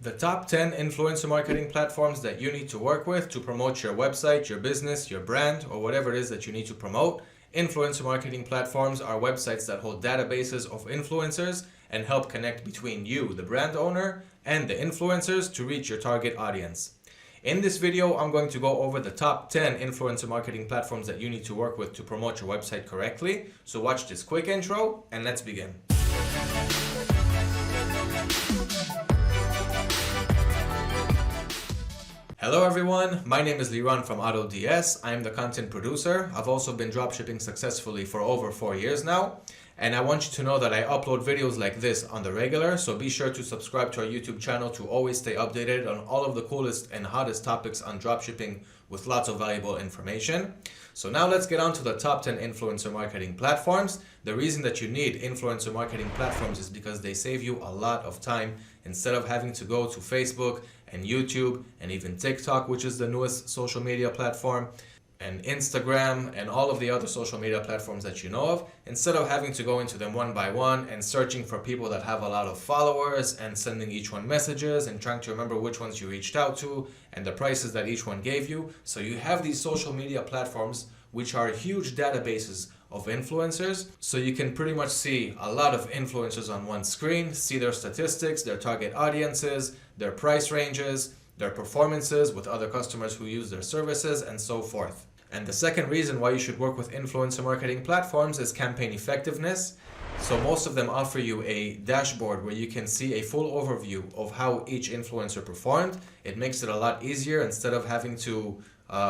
The top 10 influencer marketing platforms that you need to work with to promote your website, your business, your brand, or whatever it is that you need to promote. Influencer marketing platforms are websites that hold databases of influencers and help connect between you, the brand owner, and the influencers to reach your target audience. In this video, I'm going to go over the top 10 influencer marketing platforms that you need to work with to promote your website correctly. So watch this quick intro and let's begin. Hello everyone, my name is Liran from AutoDS. I am the content producer. I've also been dropshipping successfully for over 4 years now. And I want you to know that I upload videos like this on the regular, so be sure to subscribe to our YouTube channel to always stay updated on all of the coolest and hottest topics on dropshipping with lots of valuable information. So now let's get on to the top 10 influencer marketing platforms. The reason that you need influencer marketing platforms is because they save you a lot of time instead of having to go to Facebook and YouTube and even TikTok, which is the newest social media platform, and Instagram and all of the other social media platforms that you know of. Instead of having to go into them one by one and searching for people that have a lot of followers and sending each one messages and trying to remember which ones you reached out to and the prices that each one gave you. So you have these social media platforms which are huge databases of influencers, so you can pretty much see a lot of influencers on one screen, see their statistics, their target audiences, their price ranges, their performances with other customers who use their services, and so forth. And the second reason why you should work with influencer marketing platforms is campaign effectiveness. So most of them offer you a dashboard where you can see a full overview of how each influencer performed. It makes it a lot easier instead of having to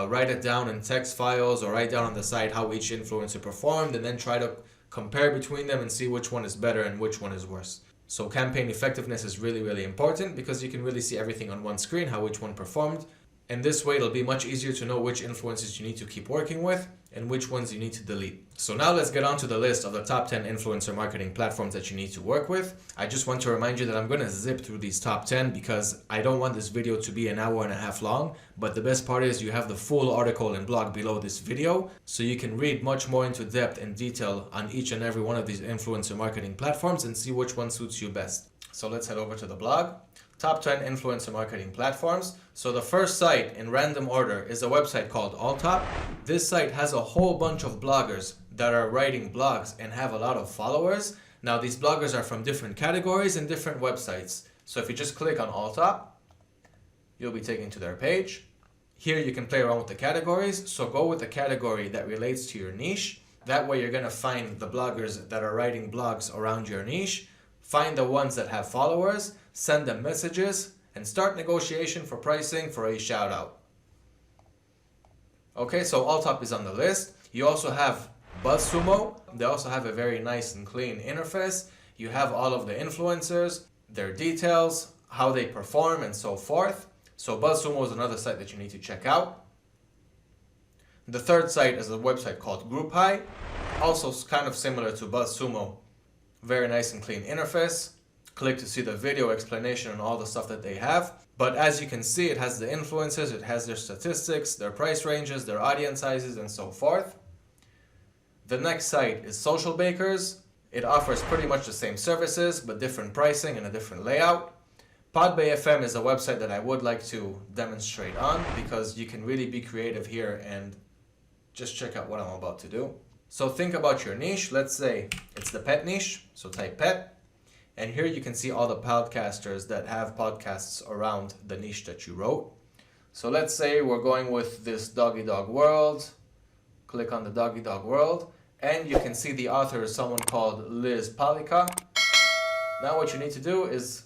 write it down in text files or write down on the side how each influencer performed and then try to compare between them and see which one is better and which one is worse. So campaign effectiveness is really important because you can really see everything on one screen, how each one performed. And this way it'll be much easier to know which influencers you need to keep working with and which ones you need to delete. So now let's get on to the list of the top 10 influencer marketing platforms that you need to work with. I just want to remind you that I'm going to zip through these top 10 because I don't want this video to be an hour and a half long. But the best part is you have the full article and blog below this video, so you can read much more into depth and detail on each and every one of these influencer marketing platforms and see which one suits you best. So let's head over to the blog. Top 10 influencer marketing platforms. So the first site in random order is a website called Alltop. This site has a whole bunch of bloggers that are writing blogs and have a lot of followers. Now these bloggers are from different categories and different websites. So if you just click on Alltop, you'll be taken to their page. Here you can play around with the categories. So go with the category that relates to your niche. That way you're going to find the bloggers that are writing blogs around your niche. Find the ones that have followers, send them messages, and start negotiation for pricing for a shout out. Okay, so Alltop is on the list. You also have BuzzSumo. They also have a very nice and clean interface. You have all of the influencers, their details, how they perform, and so forth. So BuzzSumo is another site that you need to check out. The third site is a website called GroupHigh. Also kind of similar to BuzzSumo. Very nice and clean interface. Click to see the video explanation on all the stuff that they have. But as you can see, it has the influencers, it has their statistics, their price ranges, their audience sizes, and so forth. The next site is Social Bakers. It offers pretty much the same services, but different pricing and a different layout. Podbay FM is a website that I would like to demonstrate on because you can really be creative here and just check out what I'm about to do. So think about your niche. Let's say it's the pet niche. So type pet. And here you can see all the podcasters that have podcasts around the niche that you wrote. So let's say we're going with this doggy dog world. Click on the doggy dog world. And you can see the author is someone called Liz Palika. Now what you need to do is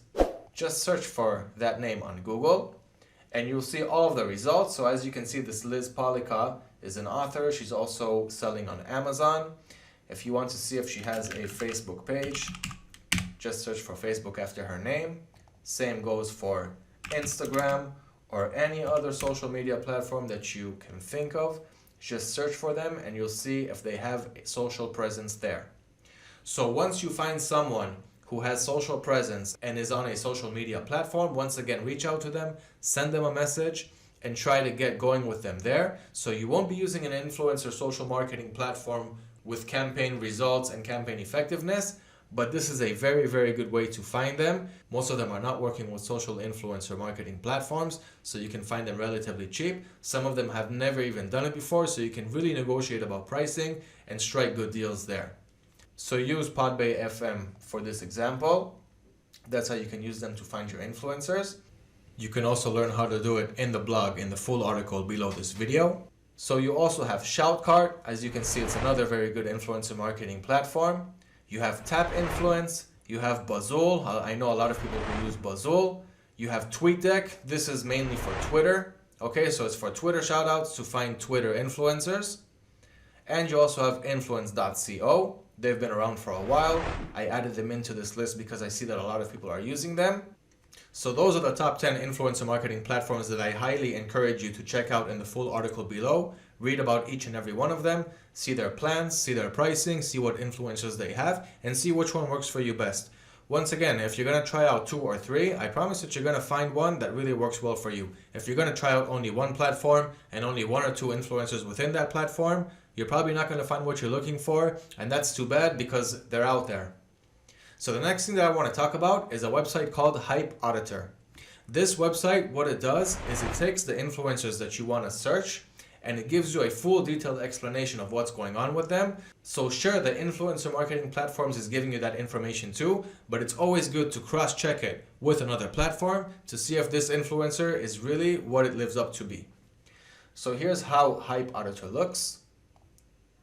just search for that name on Google. And you'll see all of the results. So as you can see, this Liz Palika is an author. She's also selling on Amazon. If you want to see if she has a Facebook page, just search for Facebook after her name. Same goes for Instagram or any other social media platform that you can think of. Just search for them and you'll see if they have a social presence there. So once you find someone who has social presence and is on a social media platform, once again, reach out to them, send them a message, and try to get going with them there. So you won't be using an influencer social marketing platform with campaign results and campaign effectiveness, but this is a very, very good way to find them. Most of them are not working with social influencer marketing platforms, so you can find them relatively cheap. Some of them have never even done it before, so you can really negotiate about pricing and strike good deals there. So use Podbay FM for this example. That's how you can use them to find your influencers. You can also learn how to do it in the blog in the full article below this video. So you also have Shoutcart. As you can see, it's another very good influencer marketing platform. You have Tap Influence. You have Bazool. I know a lot of people who use Bazool. You have TweetDeck. This is mainly for Twitter. Okay, so it's for Twitter shoutouts to find Twitter influencers. And you also have influence.co. They've been around for a while. I added them into this list because I see that a lot of people are using them. So those are the top 10 influencer marketing platforms that I highly encourage you to check out in the full article below. Read about each and every one of them, see their plans, see their pricing, see what influencers they have, and see which one works for you best. Once again, if you're going to try out 2 or 3, I promise that you're going to find one that really works well for you. If you're going to try out only one platform and only 1 or 2 influencers within that platform, you're probably not going to find what you're looking for, and that's too bad because they're out there. So the next thing that I want to talk about is a website called Hype Auditor. This website, what it does is it takes the influencers that you want to search and it gives you a full detailed explanation of what's going on with them. So sure, the influencer marketing platforms is giving you that information too, but it's always good to cross-check it with another platform to see if this influencer is really what it lives up to be. So here's how Hype Auditor looks.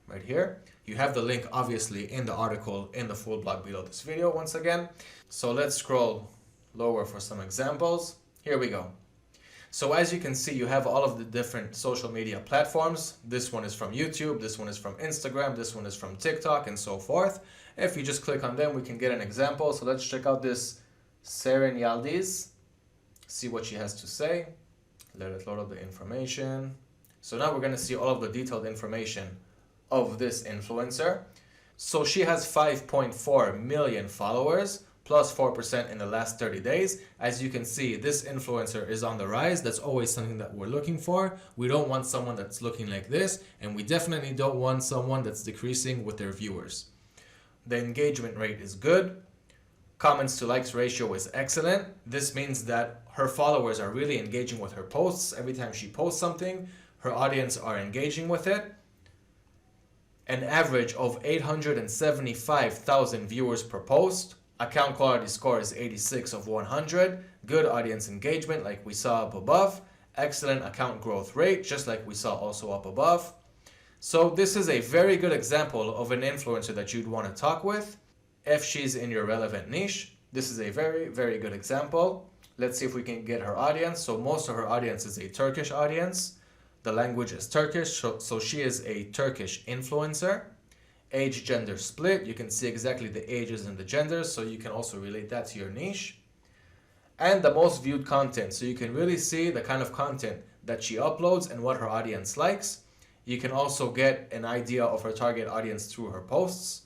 Right here. You have the link obviously in the article in the full blog below this video once again. So let's scroll lower for some examples. Here we go. So as you can see, you have all of the different social media platforms. This one is from YouTube, this one is from Instagram, this one is from TikTok, and so forth. If you just click on them, we can get an example. So let's check out this Seren Yaldiz, see what she has to say. Let it load up the information. So now we're going to see all of the detailed information of this influencer. So she has 5.4 million followers, plus 4% in the last 30 days. As you can see, this influencer is on the rise. That's always something that we're looking for. We don't want someone that's looking like this, and we definitely don't want someone that's decreasing with their viewers. The engagement rate is good. Comments to likes ratio is excellent. This means that her followers are really engaging with her posts. Every time she posts something, her audience are engaging with it. An average of 875,000 viewers per post. Account quality score is 86 of 100. Good audience engagement like we saw up above. Excellent account growth rate just like we saw also up above. So this is a very good example of an influencer that you'd want to talk with if she's in your relevant niche. This is a very, very good example. Let's see if we can get her audience. So most of her audience is a Turkish audience. The language is Turkish, so she is a Turkish influencer. Age, gender split. You can see exactly the ages and the genders, so you can also relate that to your niche. And the most viewed content, so you can really see the kind of content that she uploads and what her audience likes. You can also get an idea of her target audience through her posts.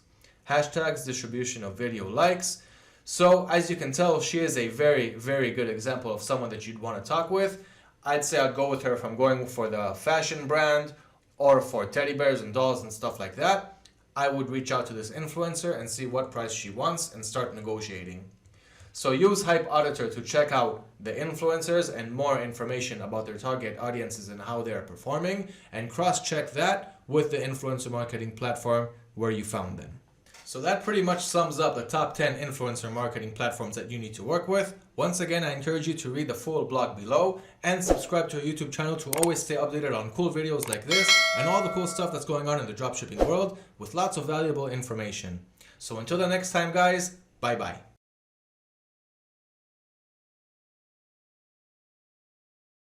Hashtags, distribution of video likes. So as you can tell, she is a very, very good example of someone that you'd want to talk with. I'd say I'd go with her if I'm going for the fashion brand or for teddy bears and dolls and stuff like that. I would reach out to this influencer and see what price she wants and start negotiating. So use Hype Auditor to check out the influencers and more information about their target audiences and how they are performing, and cross-check that with the influencer marketing platform where you found them. So that pretty much sums up the top 10 influencer marketing platforms that you need to work with. Once again, I encourage you to read the full blog below and subscribe to our YouTube channel to always stay updated on cool videos like this and all the cool stuff that's going on in the dropshipping world with lots of valuable information. So until the next time, guys, bye-bye.